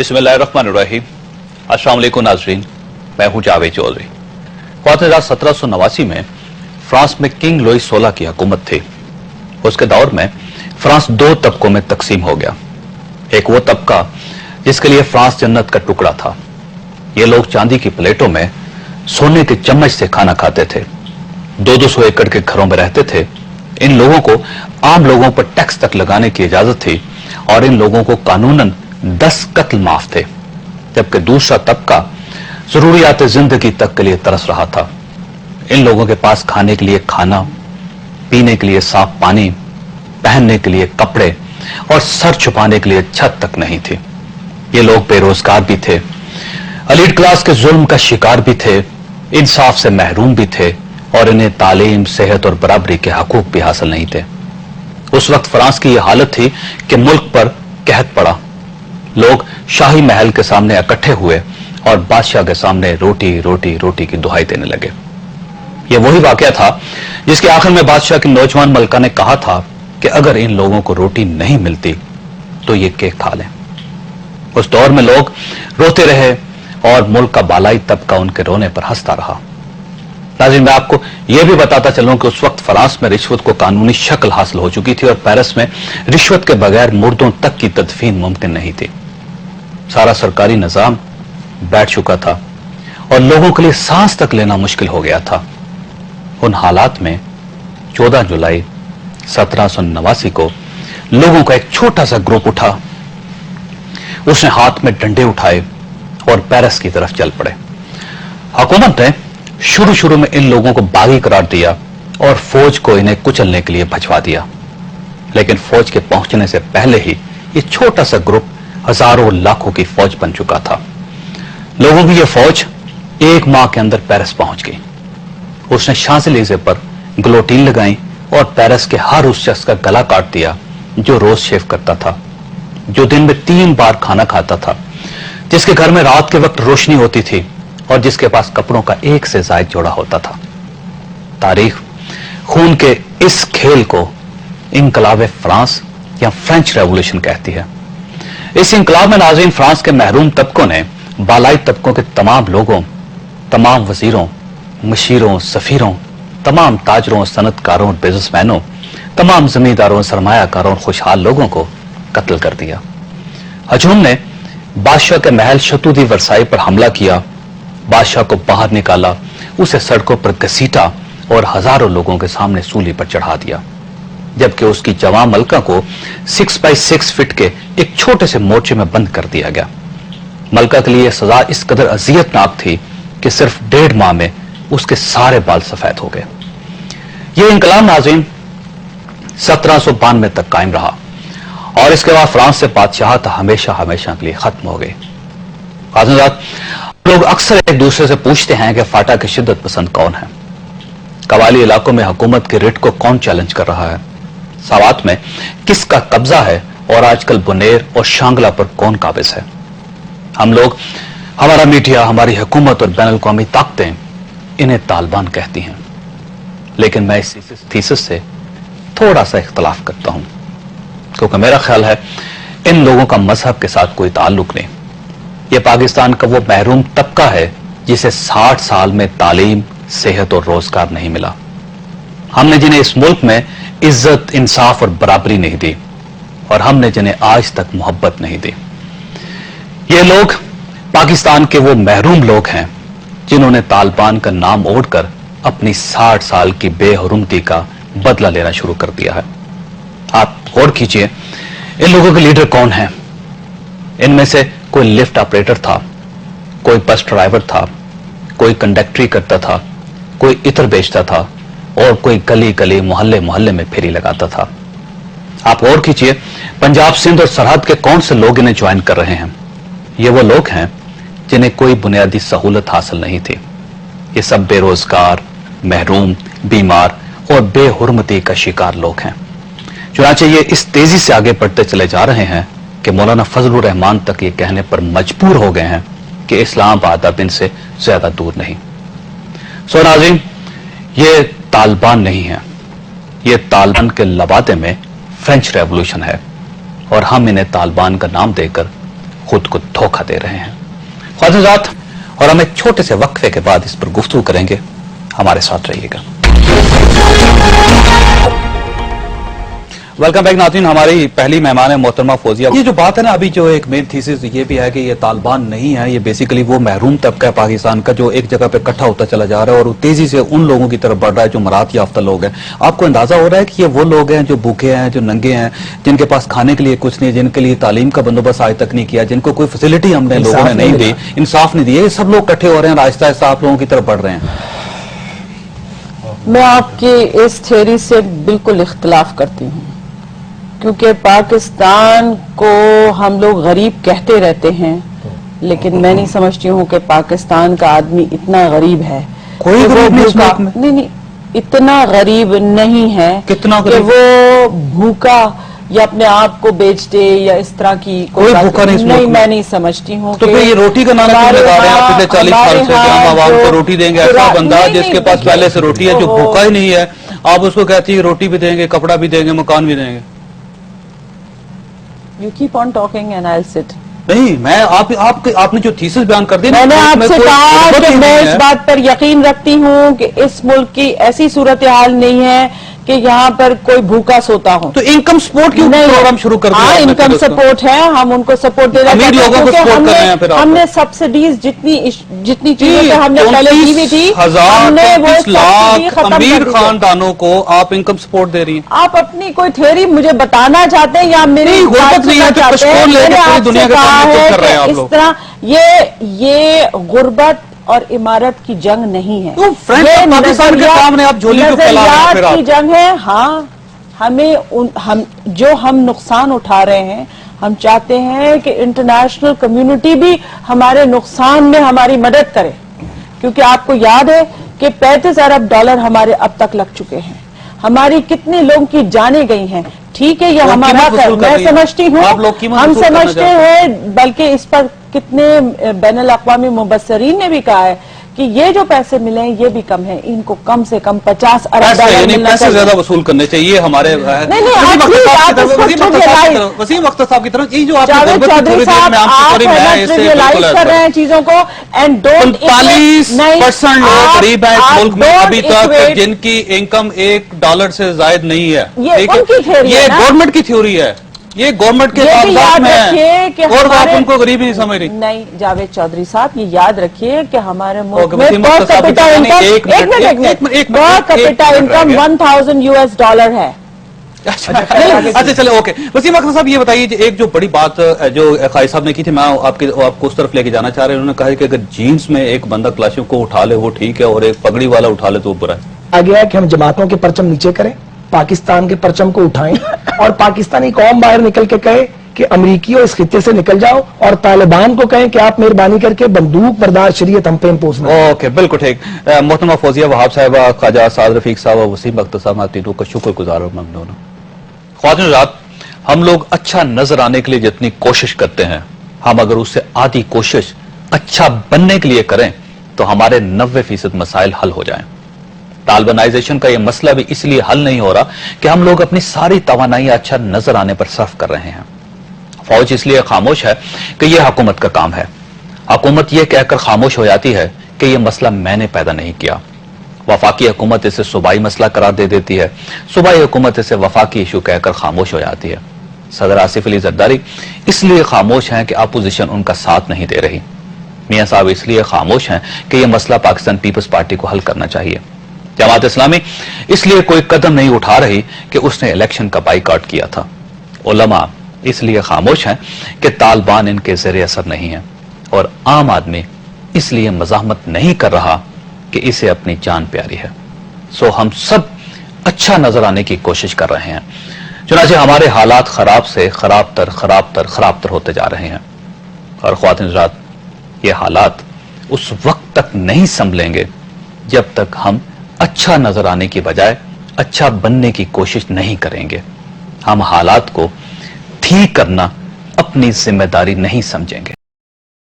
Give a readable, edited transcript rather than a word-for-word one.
बिस्मिल्लाहिर्रहमानिर्रहीम। अस्सलाम वालेकुम नाज़रीन, मैं हूं जावेद चौधरी। 1789 में फ्रांस में किंग लुई 16 की हुकूमत थी। उसके दौर में फ्रांस दो तबकों में तकसीम हो गया। एक वो तबका जिसके लिए फ्रांस जन्नत का टुकड़ा था। ये लोग चांदी की प्लेटों में सोने के चम्मच से खाना खाते थे, 200 एकड़ के घरों में रहते थे। इन लोगों को आम लोगों पर टैक्स तक लगाने की इजाजत थी और इन लोगों को कानूनन 10 कत्ल माफ थे। जबकि दूसरा तबका जरूरियात जिंदगी तक के लिए तरस रहा था। इन लोगों के पास खाने के लिए खाना, पीने के लिए साफ पानी, पहनने के लिए कपड़े और सर छुपाने के लिए छत तक नहीं थी। ये लोग बेरोजगार भी थे, एलीट क्लास के जुल्म का शिकार भी थे, इंसाफ से महरूम भी थे और इन्हें तालीम, सेहत और बराबरी के हकूक भी हासिल नहीं थे। उस वक्त फ्रांस की यह हालत थी कि मुल्क पर कहत पड़ा। लोग शाही महल के सामने इकट्ठे हुए और बादशाह के सामने रोटी रोटी रोटी की दुहाई देने लगे। यह वही वाकया था जिसके आखिर में बादशाह की नौजवान मलका ने कहा था कि अगर इन लोगों को रोटी नहीं मिलती तो ये केक खा लें। उस दौर में लोग रोते रहे और मुल्क का बालाई तबका उनके रोने पर हंसता रहा। नाज़रीन, मैं आपको यह भी बताता चलूं कि उस वक्त फ्रांस में रिश्वत को कानूनी शक्ल हासिल हो चुकी थी और पेरिस में रिश्वत के बगैर मुर्दों तक की तदफीन मुमकिन नहीं थी। सारा सरकारी निजाम बैठ चुका था और लोगों के लिए सांस तक लेना मुश्किल हो गया था। उन हालात में 14 जुलाई 1789 को लोगों का एक छोटा सा ग्रुप उठा। उसने हाथ में डंडे उठाए और पेरिस की तरफ चल पड़े। हुकूमत ने शुरू में इन लोगों को बागी करार दिया और फौज को इन्हें कुचलने के लिए भिजवा दिया। लेकिन फौज के पहुंचने से पहले ही ये छोटा सा ग्रुप हजारों लाखों की फौज बन चुका था। लोगों की यह फौज एक माह के अंदर पेरिस पहुंच गई। उसने शांज़ेलिज़े पर गिलोटीन लगाई और पेरिस के हर उस शख्स का गला काट दिया जो रोज शेव करता था, जो दिन में 3 बार खाना खाता था, जिसके घर में रात के वक्त रोशनी होती थी और जिसके पास कपड़ों का एक से ज्यादा जोड़ा होता था। तारीख खून के इस खेल को इनकलाब फ्रांस या फ्रेंच रेवोल्यूशन कहती है। इस इनकलाब में नाज़रीन फ्रांस के महरूम तबकों ने बालाई तबकों के तमाम लोगों, तमाम वजीरों, मशीरों, सफीरों, तमाम ताजरों, सनतकारों और बिजनेसमैनों, तमाम जमींदारों, सरमायाकारों और खुशहाल लोगों को कत्ल कर दिया। हजूम ने बादशाह के महल शतूदी वर्साई पर हमला किया, बादशाह को बाहर निकाला, उसे सड़कों पर घसीटा और हजारों लोगों के सामने सूली पर चढ़ा दिया। जबकि उसकी जवां मलका को 6 बाई 6 फीट के एक छोटे से मोर्चे में बंद कर दिया गया। मलका के लिए यह सजा इस कदर अजियतनाक थी कि सिर्फ 1.5 माह में उसके सारे बाल सफेद हो गए। यह इंकलाब नाज़रीन 1792 तक कायम रहा और इसके बाद फ्रांस से बादशाहत हमेशा हमेशा के लिए खत्म हो गई। लोग अक्सर एक दूसरे से पूछते हैं कि फाटा के शिद्दत पसंद कौन है, कबायली इलाकों में हुकूमत के रिट को कौन चैलेंज कर रहा है, सावात में किसका कब्जा है और आजकल बुनेर और शांगला पर कौन काबिज है। हम लोग, हमारा मीडिया, हमारी हुकूमत और बैनुल अक़वामी ताकतें इन्हें तालिबान कहती हैं। लेकिन मैं इस थीसिस से थोड़ा सा इख्तलाफ करता हूं, क्योंकि मेरा ख्याल है इन लोगों का मजहब के साथ कोई ताल्लुक नहीं। यह पाकिस्तान का वो महरूम तबका है जिसे 60 साल में तालीम, सेहत और रोजगार नहीं मिला। हमने जिन्हें इस मुल्क में इज्जत, इंसाफ और बराबरी नहीं दी और हमने जिन्हें आज तक मोहब्बत नहीं दी। ये लोग पाकिस्तान के वो महरूम लोग हैं जिन्होंने तालिबान का नाम ओढ़कर अपनी 60 साल की बेहुरमती का बदला लेना शुरू कर दिया है। आप गौर कीजिए, इन लोगों के लीडर कौन हैं। इनमें से कोई लिफ्ट ऑपरेटर था, कोई बस ड्राइवर था, कोई कंडक्टरी करता था, कोई इत्र बेचता था और कोई गली गली, मोहल्ले मोहल्ले में फेरी लगाता था। आप गौर कीजिए, पंजाब, सिंध और सरहद के कौन से लोग इन्हें ज्वाइन कर रहे हैं। ये वो लोग हैं जिन्हें कोई बुनियादी सहूलत हासिल नहीं थी। ये सब बेरोजगार, महरूम, बीमार और बेहुरमती का शिकार लोग हैं। चुनांचे ये इस तेजी से आगे बढ़ते चले जा रहे हैं कि मौलाना फजलुर रहमान तक ये कहने पर मजबूर हो गए हैं कि इस्लामाबाद अब इनसे ज्यादा दूर नहीं। सो नाज़रीन, ये तालिबान नहीं है, ये तालिबान के लबादे में फ्रेंच रेवोल्यूशन है और हम इन्हें तालिबान का नाम देकर खुद को धोखा दे रहे हैं। ख्वाजा ज़ात, और हम एक छोटे से वक्फे के बाद इस पर गुफ्तगू करेंगे, हमारे साथ रहिएगा। वेलकम बैक नाज़रीन, हमारी पहली मेहमान है मोहतरमा फौजिया। ये जो बात है ना, अभी जो एक मेन थीसिस ये भी है कि ये तालिबान नहीं है, ये बेसिकली वो महरूम तबका है पाकिस्तान का जो एक जगह पे इकट्ठा होता चला जा रहा है और वो तेजी से उन लोगों की तरफ बढ़ रहा है जो मरात याफ्ता लोग हैं। आपको अंदाजा हो रहा है कि ये वो लोग हैं जो भूखे हैं, जो नंगे हैं, जिनके पास खाने के लिए कुछ नहीं, जिनके लिए तालीम का बंदोबस्त आज तक नहीं किया, जिनको कोई फैसिलिटी हमने लोगों ने नहीं दी, इंसाफ नहीं दिया, ये सब लोग इकट्ठे हो रहे हैं, आहिस्ता आहिस्ता आप लोगों की तरफ बढ़ रहे हैं। मैं आपकी इस थ्योरी से बिल्कुल इख्तिलाफ करती हूँ, क्योंकि पाकिस्तान को हम लोग गरीब कहते रहते हैं, लेकिन मैं नहीं समझती हूँ कि पाकिस्तान का आदमी इतना गरीब है। कोई गरीब नहीं इस मुल्क में। नहीं, इतना गरीब नहीं है कितना कि वो भूखा या अपने आप को बेच दे या इस तरह की कोई भूखा नहीं इस मुल्क में। मैं नहीं समझती हूँ। तो फिर ये रोटी का नारा क्यों लगा रहे हैं आप पिछले 40 साल से कि हम आवाम को रोटी देंगे? ऐसा बंदा जिसके पास पहले से रोटी है, जो भूखा ही नहीं है, आप उसको कहती है रोटी भी देंगे, कपड़ा भी देंगे, मकान भी देंगे। You keep on talking and I'll sit. नहीं, मैं आपने जो थीसिस बयान कर दी, मैंने आपसे कहा कि मैं इस बात पर यकीन रखती हूँ कि इस मुल्क की ऐसी सूरत हाल नहीं है कि यहाँ पर कोई भूखा सोता हो। तो इनकम सपोर्ट क्यों प्रोग्राम शुरू कर दिया? हाँ, इनकम सपोर्ट है, हम उनको सपोर्ट दे रहे हैं, क्योंकि हमने सब्सिडीज जितनी चीजों पे हमने पहले दी हुई थी, हमने वो लाख अमीर खानदानों को आप इनकम सपोर्ट दे रही हैं। आप अपनी कोई थ्योरी मुझे बताना चाहते हैं या मेरी गुर्बत नहीं है, तो कश्मीर लेके पूरी दुनिया के सामने चुप कर रहे हैं आप लोग। इस तरह ये गुर्बत और इमारत की जंग नहीं है, तो पाकिस्तान के सामने आप झोली क्यों फैला रहे हैं? फिर की जंग है। हाँ, हम नुकसान उठा रहे हैं, हम चाहते हैं कि इंटरनेशनल कम्युनिटी भी हमारे नुकसान में हमारी मदद करे, क्योंकि आपको याद है कि 35 अरब डॉलर हमारे अब तक लग चुके हैं, हमारी कितने लोगों की जानें गई हैं। ठीक है, ये हमारा मैं समझती हूँ, हम समझते हैं, बल्कि इस पर कितने बैनुल अक़वामी मुबस्सरीन ने भी कहा है कि ये जो पैसे मिले हैं ये भी कम है, इनको कम से कम 50 अरब डॉलर मिलना चाहिए। ज्यादा वसूल करने चाहिए हमारे। नहीं, वसीम अख्तर साहब की तरफ ये जो आप चौधरी साहब रियलाइज कर रहे हैं चीजों को, एंड 45% लोग गरीब हैं इस मुल्क में अभी तक, जिनकी इनकम $1 से ज्यादा नहीं है। ये गवर्नमेंट की थ्योरी है, ये गवर्नमेंट के कागजात में है, और आप उनको गरीब ही नहीं समझ रही। नहीं जावेद चौधरी साहब, ये याद रखिए कि हमारे मुल्क में एक मिनट 1000 US डॉलर है। अच्छा चलो, ओके। वसीम अख्तर साहब, ये बताइए, एक जो बड़ी बात जो कायद साहब ने की थी, मैं आपको उस तरफ लेके जाना चाह रहे हैं। उन्होंने कहा कि अगर जीन्स में एक बंदा क्लासियों को उठा ले वो ठीक है, और एक पगड़ी वाला उठा ले तो बुरा है। आ गया कि हम जमातों के परचम नीचे करें, पाकिस्तान के परचम को उठाएं और पाकिस्तानी कौम बाहर निकल के कहे कि अमरीकियों इस खित्ते से निकल जाओ, और तालिबान को कहें कि आप मेहरबानी करके बंदूक बर्दार शरीयत हम पे इम्पोज ना। ओके, बिल्कुल ठीक। मोहतरमा फौजिया वहाब साहब, ख्वाजा साद रफीक साहब, वसीम अख्तर साहब, आप तीनों का शुक्रगुजार और ममनून हूं। ख्वाजा रात, हम लोग अच्छा नजर आने के लिए जितनी कोशिश करते हैं, हम अगर उससे आधी कोशिश अच्छा बनने के लिए करें तो हमारे 90% मसाइल हल हो जाएं। तालिबानाइजेशन का यह मसला भी इसलिए हल नहीं हो रहा कि हम लोग अपनी सारी तवानाई अच्छा नजर आने पर सर्फ कर रहे हैं। फौज इसलिए खामोश है कि यह हुकूमत का काम है। हुकूमत यह कहकर खामोश हो जाती है कि यह मसला मैंने पैदा नहीं किया। वफाकी हुकूमत इसे सूबाई मसला करार दे देती है, सूबाई हुकूमत इसे वफाकी इशू कहकर खामोश हो जाती है। सदर आसिफ अली जरदारी इसलिए खामोश हैं कि अपोजिशन उनका साथ नहीं दे रही। मियां साहब इसलिए खामोश हैं कि यह मसला पाकिस्तान पीपल्स पार्टी को हल करना चाहिए। जमात इस्लामी इसलिए कोई कदम नहीं उठा रही कि उसने इलेक्शन का बाइकआउट किया था। उलमा इसलिए खामोश हैं कि तालिबान इनके ज़ेरे असर नहीं है, और आम आदमी इसलिए मज़ाहमत नहीं कर रहा कि इसे अपनी जान प्यारी है। सो हम सब अच्छा नजर आने की कोशिश कर रहे हैं, चुनांचे हमारे हालात खराब से खराब तर होते जा रहे हैं। और ख्वातीन हज़रात, ये हालात उस वक्त तक नहीं संभलेंगे जब तक हम अच्छा नजर आने की बजाय अच्छा बनने की कोशिश नहीं करेंगे। हम हालात को ठीक करना अपनी जिम्मेदारी नहीं समझेंगे।